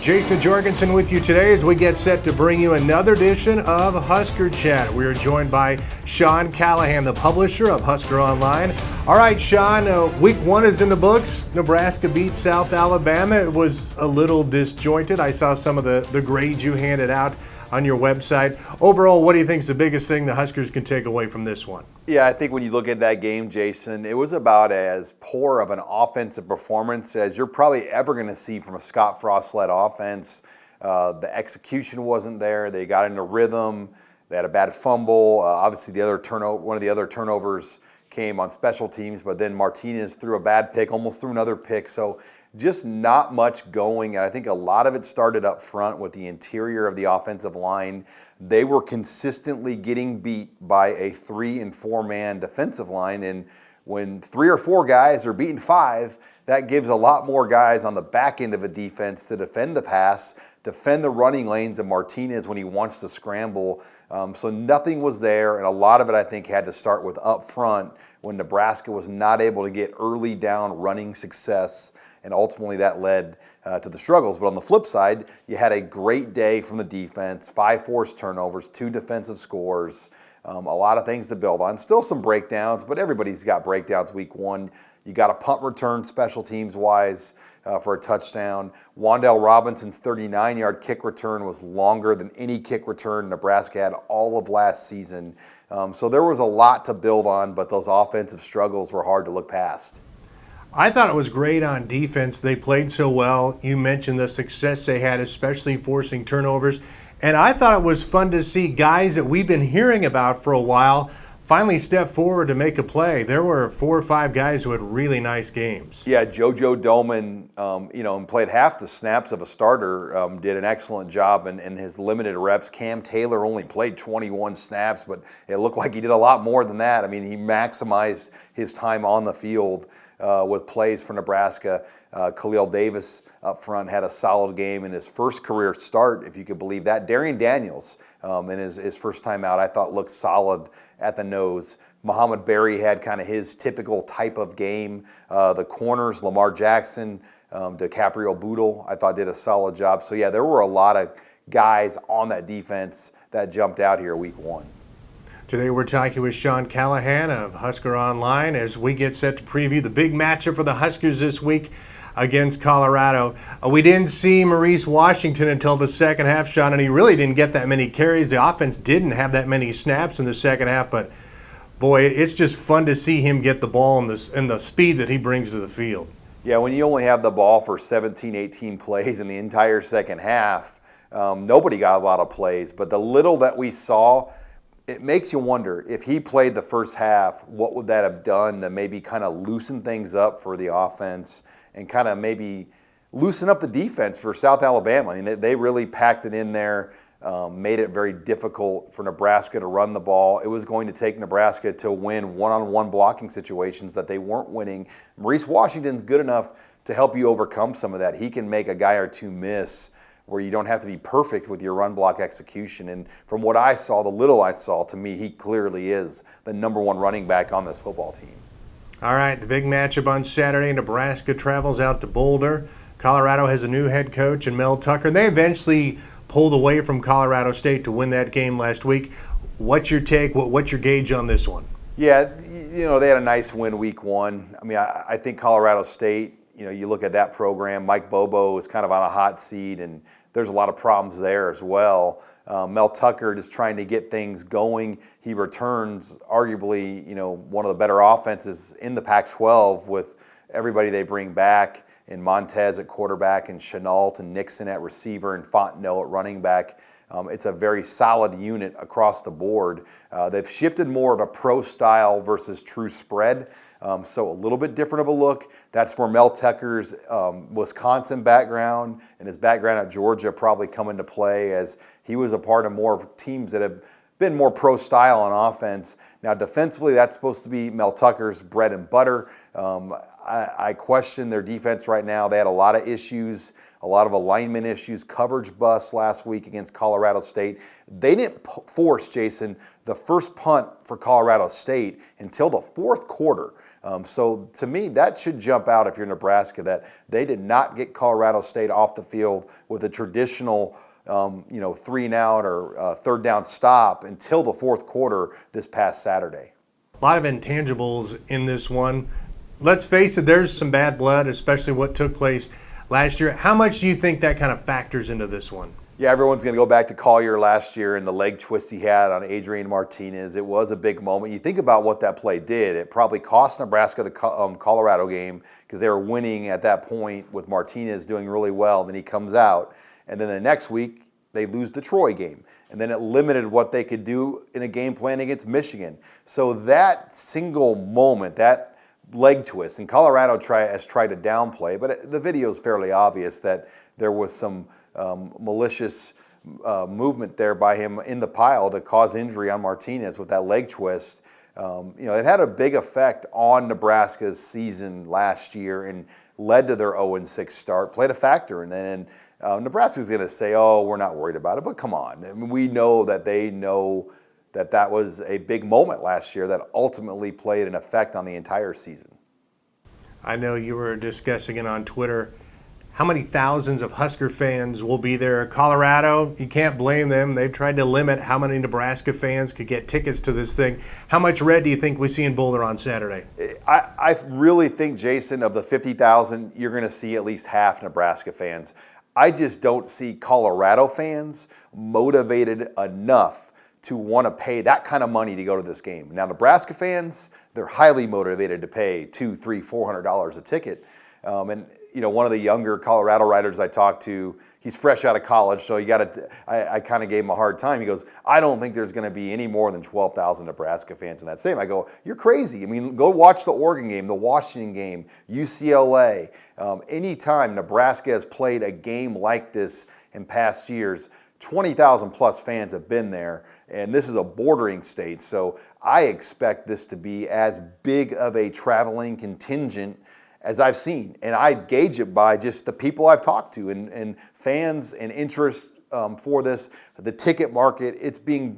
Jayson Jorgensen with you today as we get set to bring you another edition of HuskerChat. We are joined by Sean Callahan, the publisher of HuskerOnline. All right, Sean, week one is in the books. Nebraska beat South Alabama. It was a little disjointed. I saw some of the grades you handed out on your website. Overall, what do you think is the biggest thing the Huskers can take away from this one? Yeah, I think when you look at that game, Jayson, it was about as poor of an offensive performance as you're probably ever going to see from a Scott Frost-led offense. The execution wasn't there. They got into rhythm. They had a bad fumble. Obviously, one of the other turnovers came on special teams, but then Martinez threw a bad pick, almost threw another pick. So just not much going, and I think a lot of it started up front with the interior of the offensive line. They were consistently getting beat by a 3- and 4-man defensive line, and when 3 or 4 guys are beating 5, that gives a lot more guys on the back end of a defense to defend the pass, defend the running lanes of Martinez when he wants to scramble. So nothing was there, and a lot of it I think had to start with up front when Nebraska was not able to get early down running success, and ultimately that led to the struggles. But on the flip side, you had a great day from the defense, 5 forced turnovers, 2 defensive scores, a lot of things to build on. Still some breakdowns, but everybody's got breakdowns week one. You got a punt return special teams-wise for a touchdown. Wan'Dale Robinson's 39-yard kick return was longer than any kick return Nebraska had all of last season. So there was a lot to build on, but those offensive struggles were hard to look past. I thought it was great on defense. They played so well. You mentioned the success they had, especially forcing turnovers. And I thought it was fun to see guys that we've been hearing about for a while finally step forward to make a play. There were 4 or 5 guys who had really nice games. Yeah, JoJo Doman, played half the snaps of a starter, did an excellent job in his limited reps. Cam Taylor only played 21 snaps, but it looked like he did a lot more than that. I mean, he maximized his time on the field with plays for Nebraska. Khalil Davis up front had a solid game in his first career start, if you could believe that. Darian Daniels, in his first time out, I thought looked solid at the nose. Muhammad Berry had kind of his typical type of game. The corners, Lamar Jackson, DiCaprio Boodle, I thought did a solid job. So yeah, there were a lot of guys on that defense that jumped out here week one. Today we're talking with Sean Callahan of HuskerOnline as we get set to preview the big matchup for the Huskers this week against Colorado. We didn't see Maurice Washington until the second half, Sean, and he really didn't get that many carries. The offense didn't have that many snaps in the second half, but boy, it's just fun to see him get the ball and the speed that he brings to the field. Yeah, when you only have the ball for 17, 18 plays in the entire second half, nobody got a lot of plays, but the little that we saw, it makes you wonder if he played the first half, what would that have done to maybe kind of loosen things up for the offense and kind of maybe loosen up the defense for South Alabama. I mean, they really packed it in there, made it very difficult for Nebraska to run the ball. It was going to take Nebraska to win one-on-one blocking situations that they weren't winning. Maurice Washington's good enough to help you overcome some of that. He can make a guy or two miss where you don't have to be perfect with your run block execution. And from what I saw, the little I saw, to me, he clearly is the number 1 running back on this football team. All right, the big matchup on Saturday. Nebraska travels out to Boulder. Colorado has a new head coach in Mel Tucker. And they eventually pulled away from Colorado State to win that game last week. What's your take? What's your gauge on this one? Yeah, they had a nice win week one. I mean, I think Colorado State, you look at that program, Mike Bobo is kind of on a hot seat, and there's a lot of problems there as well. Mel Tucker just trying to get things going. He returns arguably, one of the better offenses in the Pac-12 with everybody they bring back in Montez at quarterback and Chenault and Nixon at receiver and Fontenot at running back. It's a very solid unit across the board. They've shifted more to pro style versus true spread, so a little bit different of a look. That's for Mel Tucker's Wisconsin background, and his background at Georgia probably come into play as he was a part of more teams that have been more pro style on offense. Now defensively, that's supposed to be Mel Tucker's bread and butter. I question their defense right now. They had a lot of issues, a lot of alignment issues, coverage busts last week against Colorado State. They didn't force, Jayson, the first punt for Colorado State until the fourth quarter. So to me, that should jump out if you're Nebraska, that they did not get Colorado State off the field with a traditional 3-and-out or third down stop until the fourth quarter this past Saturday. A lot of intangibles in this one. Let's face it, there's some bad blood, especially what took place last year. How much do you think that kind of factors into this one? Yeah, everyone's going to go back to Collier last year and the leg twist he had on Adrian Martinez. It was a big moment. You think about what that play did. It probably cost Nebraska the Colorado game because they were winning at that point with Martinez doing really well. Then he comes out, and then the next week they lose the Troy game. And then it limited what they could do in a game plan against Michigan. So that single moment, that leg twist, and Colorado has tried to downplay, but the video is fairly obvious that there was some malicious movement there by him in the pile to cause injury on Martinez with that leg twist. It had a big effect on Nebraska's season last year and led to their 0-6 start, played a factor. And then Nebraska's going to say, oh, we're not worried about it. But come on. I mean, we know that they know that was a big moment last year that ultimately played an effect on the entire season. I know you were discussing it on Twitter. How many thousands of Husker fans will be there? Colorado, you can't blame them. They've tried to limit how many Nebraska fans could get tickets to this thing. How much red do you think we see in Boulder on Saturday? I really think, Jayson, of the 50,000, you're going to see at least half Nebraska fans. I just don't see Colorado fans motivated enough to want to pay that kind of money to go to this game. Now, Nebraska fans, they're highly motivated to pay $200, $300, $400 a ticket. One of the younger Colorado writers I talked to, he's fresh out of college, so I kind of gave him a hard time. He goes, I don't think there's going to be any more than 12,000 Nebraska fans in that stadium. I go, you're crazy. I mean, go watch the Oregon game, the Washington game, UCLA. Anytime Nebraska has played a game like this in past years, 20,000 plus fans have been there, and this is a bordering state, so I expect this to be as big of a traveling contingent as I've seen. And I gauge it by just the people I've talked to and fans and interest for this. The ticket market, it's being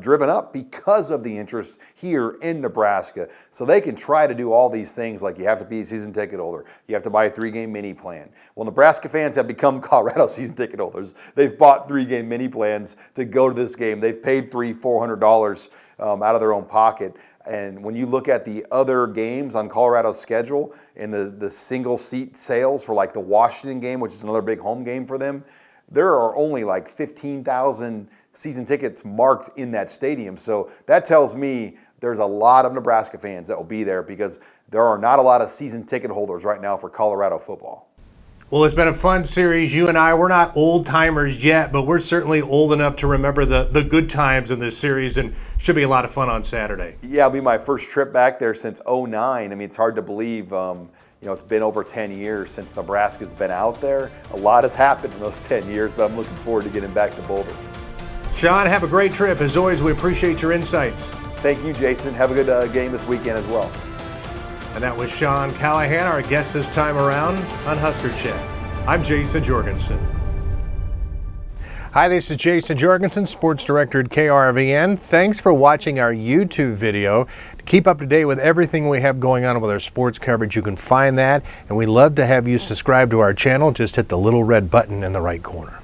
driven up because of the interest here in Nebraska. So they can try to do all these things like you have to be a season ticket holder. You have to buy a 3-game mini plan. Well, Nebraska fans have become Colorado season ticket holders. They've bought 3-game mini plans to go to this game. They've paid $300-$400 out of their own pocket. And when you look at the other games on Colorado's schedule and the single seat sales for like the Washington game, which is another big home game for them, there are only like 15,000 season tickets marked in that stadium. So that tells me there's a lot of Nebraska fans that will be there because there are not a lot of season ticket holders right now for Colorado football. Well, it's been a fun series. You and I, we're not old timers yet, but we're certainly old enough to remember the good times in this series, and should be a lot of fun on Saturday. Yeah, it'll be my first trip back there since 2009. I mean, it's hard to believe. It's been over 10 years since Nebraska's been out there. A lot has happened in those 10 years, but I'm looking forward to getting back to Boulder. Sean, have a great trip. As always, we appreciate your insights. Thank you, Jayson. Have a good game this weekend as well. And that was Sean Callahan, our guest this time around on HuskerChat. I'm Jayson Jorgensen. Hi, this is Jayson Jorgensen, Sports Director at KRVN. Thanks for watching our YouTube video. To keep up to date with everything we have going on with our sports coverage, you can find that. And we love to have you subscribe to our channel. Just hit the little red button in the right corner.